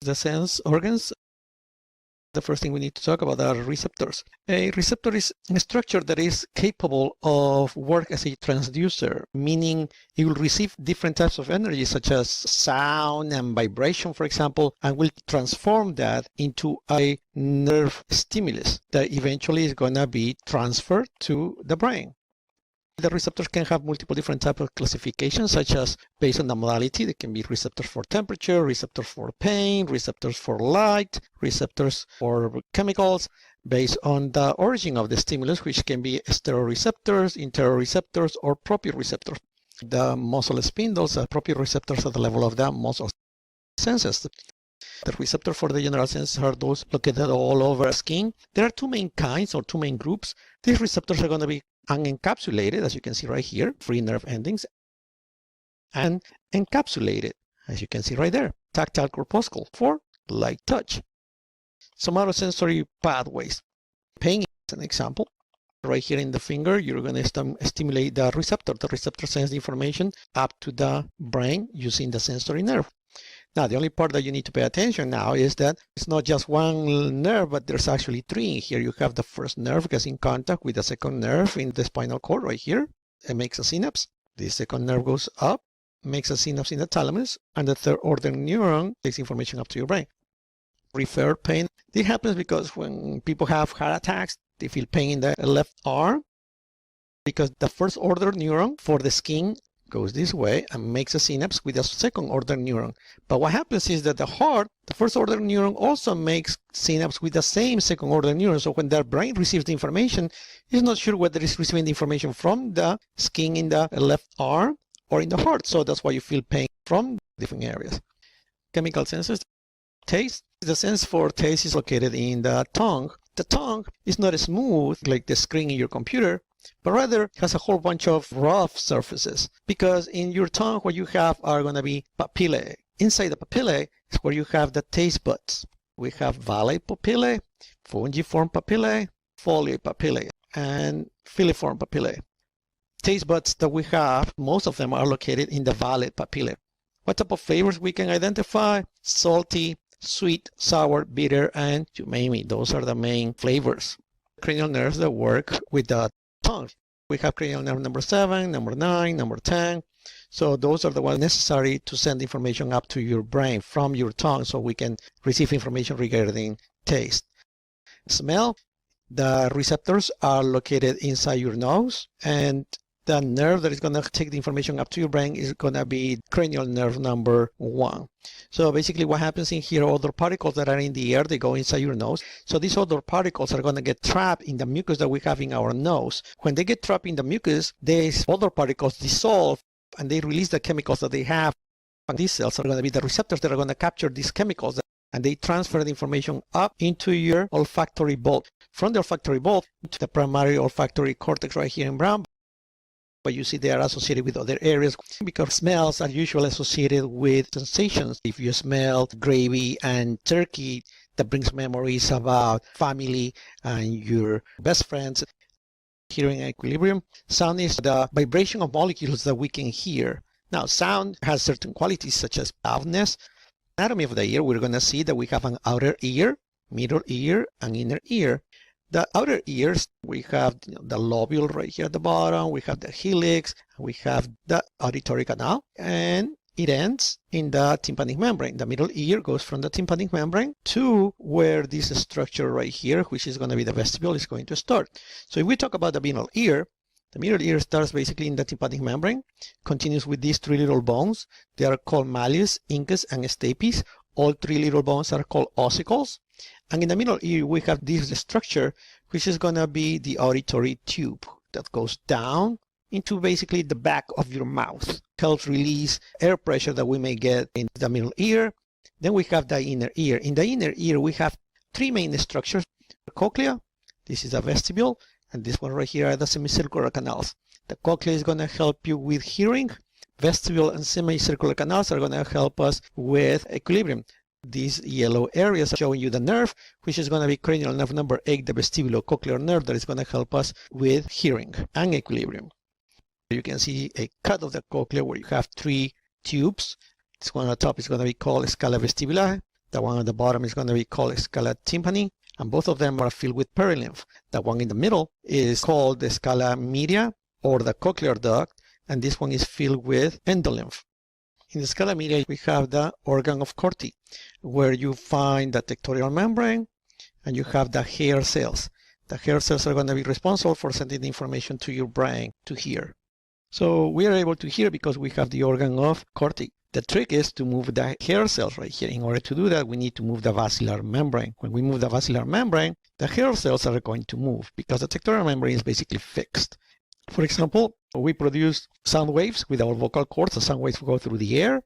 The sense organs, the first thing we need to talk about are receptors. A receptor is a structure that is capable of work as a transducer, meaning it will receive different types of energy such as sound and vibration, for example, and will transform that into a nerve stimulus that eventually is going to be transferred to the brain. The receptors can have multiple different types of classifications, such as based on the modality. They can be receptors for temperature, receptors for pain, receptors for light, receptors for chemicals, based on the origin of the stimulus, which can be stereoreceptors, interoreceptors, or proprioceptors. The muscle spindles are proprioceptors at the level of the muscle senses. The receptor for the general senses are those located all over skin. There are two main kinds or two main groups. These receptors are going to be unencapsulated, as you can see right here, free nerve endings, and encapsulated, as you can see right there, tactile corpuscle for light touch. Somatosensory pathways. Pain is an example. Right here in the finger, you're going to stimulate the receptor. The receptor sends the information up to the brain using the sensory nerve. Now, the only part that you need to pay attention now is that it's not just one nerve, but there's actually three. Here you have the first nerve gets in contact with the second nerve in the spinal cord right here. It makes a synapse. The second nerve goes up, makes a synapse in the thalamus, and the third order neuron takes information up to your brain. Referred pain. This happens because when people have heart attacks, they feel pain in the left arm because the first order neuron for the skin goes this way and makes a synapse with a second order neuron. But what happens is that the heart, the first order neuron also makes synapse with the same second order neuron. So when the brain receives the information, it's not sure whether it's receiving the information from the skin in the left arm or in the heart. So that's why you feel pain from different areas. Chemical senses. Taste. The sense for taste is located in the tongue. The tongue is not smooth like the screen in your computer, but rather has a whole bunch of rough surfaces, because in your tongue what you have are going to be papillae. Inside the papillae is where you have the taste buds. We have valate papillae, fungiform papillae, foliate papillae, and filiform papillae. Taste buds that we have, most of them are located in the valate papillae. What type of flavors we can identify? Salty, sweet, sour, bitter, and umami. Those are the main flavors. Cranial nerves that work with the tongue. We have cranial nerve number 7, number 9, number 10. So those are the ones necessary to send information up to your brain from your tongue so we can receive information regarding taste. Smell. The receptors are located inside your nose, and the nerve that is going to take the information up to your brain is going to be cranial nerve number 1. So basically what happens in here, other particles that are in the air, they go inside your nose. So these other particles are going to get trapped in the mucus that we have in our nose. When they get trapped in the mucus, these other particles dissolve and they release the chemicals that they have. And these cells are going to be the receptors that are going to capture these chemicals, and they transfer the information up into your olfactory bulb. From the olfactory bulb to the primary olfactory cortex right here in brown. But you see they are associated with other areas because smells are usually associated with sensations. If you smell gravy and turkey, that brings memories about family and your best friends. Hearing equilibrium. Sound is the vibration of molecules that we can hear. Now, sound has certain qualities such as loudness. Anatomy of the ear, we're going to see that we have an outer ear, middle ear, and inner ear. The outer ears, we have the lobule right here at the bottom, we have the helix, we have the auditory canal, and it ends in the tympanic membrane. The middle ear goes from the tympanic membrane to where this structure right here, which is going to be the vestibule, is going to start. So if we talk about the middle ear starts basically in the tympanic membrane, continues with these three little bones. They are called malleus, incus, and stapes. All three little bones are called ossicles. And in the middle ear, we have this structure, which is going to be the auditory tube that goes down into basically the back of your mouth. Helps release air pressure that we may get in the middle ear. Then we have the inner ear. In the inner ear, we have three main structures. The cochlea, this is the vestibule, and this one right here are the semicircular canals. The cochlea is going to help you with hearing. Vestibule and semicircular canals are going to help us with equilibrium. These yellow areas are showing you the nerve, which is going to be cranial nerve number 8, the vestibulocochlear nerve, that is going to help us with hearing and equilibrium. You can see a cut of the cochlea where you have three tubes. This one on the top is going to be called scala vestibulae. The one at the bottom is going to be called scala tympani, and both of them are filled with perilymph. The one in the middle is called the scala media or the cochlear duct, and this one is filled with endolymph. In the scala media, we have the organ of Corti, where you find the tectorial membrane, and you have the hair cells. The hair cells are going to be responsible for sending the information to your brain to hear. So we are able to hear because we have the organ of Corti. The trick is to move the hair cells right here. In order to do that, we need to move the basilar membrane. When we move the basilar membrane, the hair cells are going to move because the tectorial membrane is basically fixed. For example, we produce sound waves with our vocal cords. The sound waves go through the air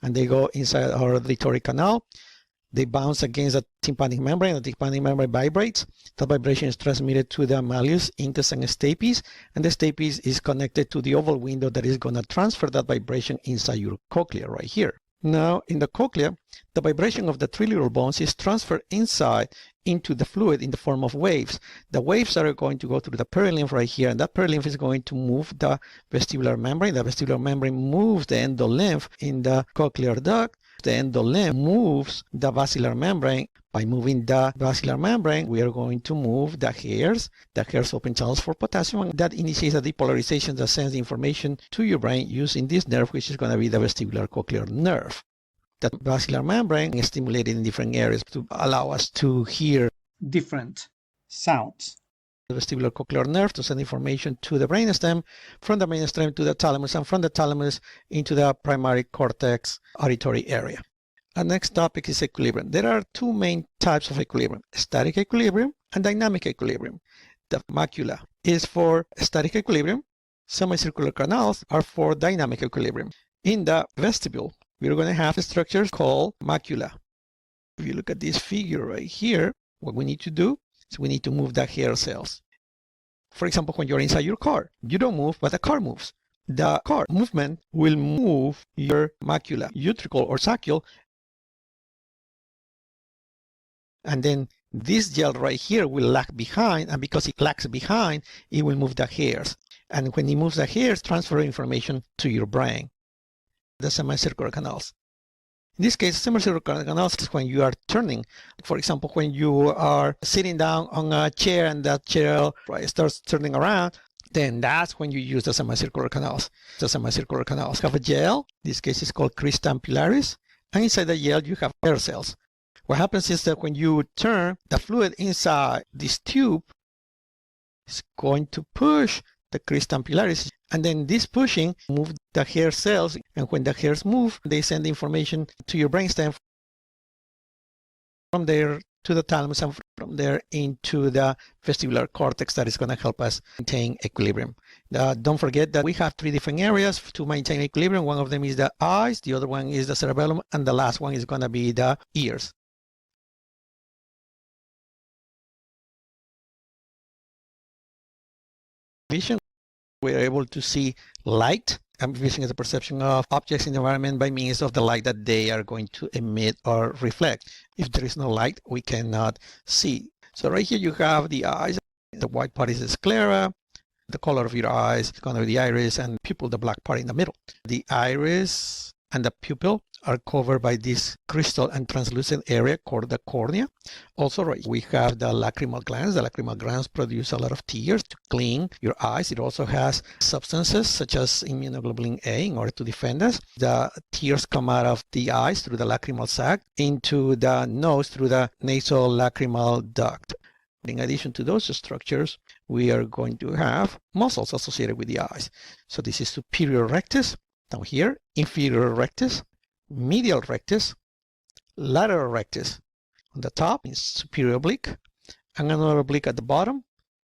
and they go inside our auditory canal. They bounce against the tympanic membrane. The tympanic membrane vibrates. That vibration is transmitted to the malleus, intes, and stapes, and the stapes is connected to the oval window that is going to transfer that vibration inside your cochlea right here. Now, in the cochlea, the vibration of the three little bones is transferred inside into the fluid in the form of waves. The waves are going to go through the perilymph right here, and that perilymph is going to move the vestibular membrane. The vestibular membrane moves the endolymph in the cochlear duct. The endolymph moves the basilar membrane. By moving the basilar membrane, we are going to move the hairs. The hairs open channels for potassium, and that initiates a depolarization that sends the information to your brain using this nerve, which is going to be the vestibular cochlear nerve. The basilar membrane is stimulated in different areas to allow us to hear different sounds. The vestibular cochlear nerve to send information to the brainstem, from the brainstem to the thalamus, and from the thalamus into the primary cortex auditory area. Our next topic is equilibrium. There are two main types of equilibrium, static equilibrium and dynamic equilibrium. The macula is for static equilibrium. Semicircular canals are for dynamic equilibrium. In the vestibule, we're going to have structures called macula. If you look at this figure right here, what we need to do is we need to move the hair cells. For example, when you're inside your car, you don't move, but the car moves. The car movement will move your macula, utricle or saccule, and then this gel right here will lag behind, and because it lags behind, it will move the hairs. And when it moves the hairs, transfer information to your brain. The semicircular canals. In this case, semicircular canals is when you are turning. For example, when you are sitting down on a chair and that chair starts turning around, then that's when you use the semicircular canals. The semicircular canals have a gel. In this case, it's called crista ampullaris. And inside the gel, you have hair cells. What happens is that when you turn, the fluid inside this tube is going to push the crista ampullaris, and then this pushing moves the hair cells, and when the hairs move, they send the information to your brainstem, from there to the thalamus, and from there into the vestibular cortex that is going to help us maintain equilibrium. Don't forget that we have three different areas to maintain equilibrium. One of them is the eyes, the other one is the cerebellum, and the last one is going to be the ears. Vision, we are able to see light. Vision is the perception of objects in the environment by means of the light that they are going to emit or reflect. If there is no light, we cannot see. So right here you have the eyes. The white part is the sclera. The color of your eyes is going to be the iris, and pupil, the black part in the middle. The iris and the pupil are covered by this crystal and translucent area called the cornea. Also, right, we have the lacrimal glands. The lacrimal glands produce a lot of tears to clean your eyes. It also has substances such as immunoglobulin A in order to defend us. The tears come out of the eyes through the lacrimal sac into the nose through the nasolacrimal duct. In addition to those structures, we are going to have muscles associated with the eyes. So this is superior rectus down here, inferior rectus, medial rectus, lateral rectus. On the top is superior oblique, and another oblique at the bottom,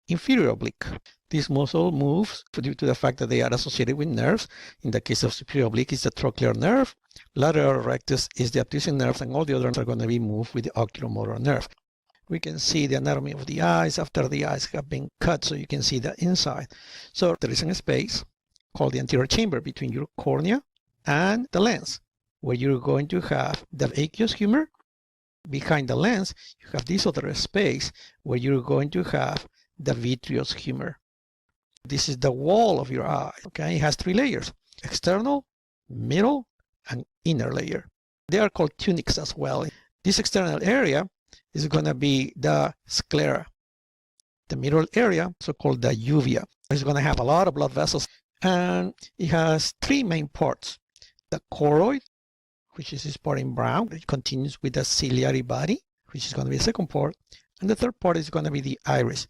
inferior oblique. This muscle moves due to the fact that they are associated with nerves. In the case of superior oblique, it's the trochlear nerve. Lateral rectus is the optic nerve, and all the others are going to be moved with the oculomotor nerve. We can see the anatomy of the eyes after the eyes have been cut, so you can see the inside. So there is a space called the anterior chamber between your cornea and the lens, where you're going to have the aqueous humor. Behind the lens, you have this other space where you're going to have the vitreous humor. This is the wall of your eye. Okay, it has three layers: external, middle, and inner layer. They are called tunics as well. This external area is going to be the sclera. The middle area, so-called the uvea, is going to have a lot of blood vessels, and it has three main parts. The choroid, which is this part in brown, it continues with the ciliary body, which is going to be the second part, and the third part is going to be the iris.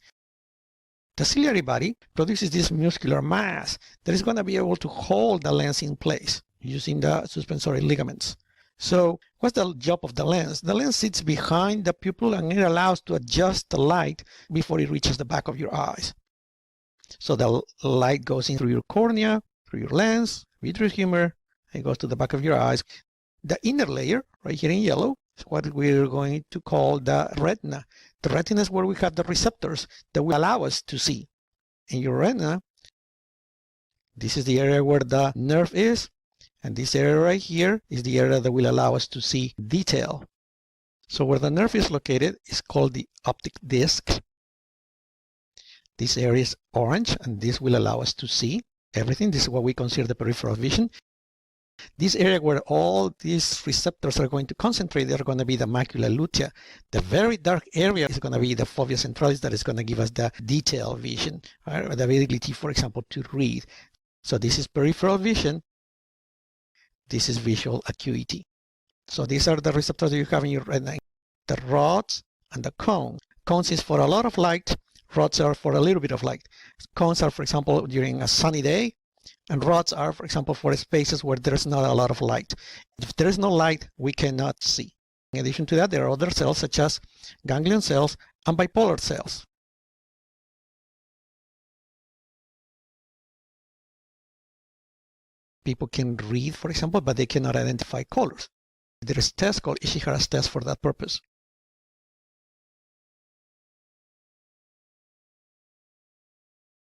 The ciliary body produces this muscular mass that is going to be able to hold the lens in place using the suspensory ligaments. So what's the job of the lens? The lens sits behind the pupil and it allows to adjust the light before it reaches the back of your eyes. So the light goes in through your cornea, through your lens, vitreous humor, and goes to the back of your eyes. The inner layer, right here in yellow, is what we're going to call the retina. The retina is where we have the receptors that will allow us to see. In your retina, this is the area where the nerve is, and this area right here is the area that will allow us to see detail. So where the nerve is located is called the optic disc. This area is orange, and this will allow us to see everything. This is what we consider the peripheral vision. This area where all these receptors are going to concentrate, they're going to be the macula lutea. The very dark area is going to be the fovea centralis, that is going to give us the detailed vision, right? Or the ability, for example, to read. So this is peripheral vision. This is visual acuity. So these are the receptors that you have in your retina. The rods and the cones. Cones is for a lot of light. Rods are for a little bit of light. Cones are, for example, during a sunny day. And rods are, for example, for spaces where there's not a lot of light. If there is no light, we cannot see. In addition to that, there are other cells such as ganglion cells and bipolar cells. People can read, for example, but they cannot identify colors. There is a test called Ishihara's test for that purpose.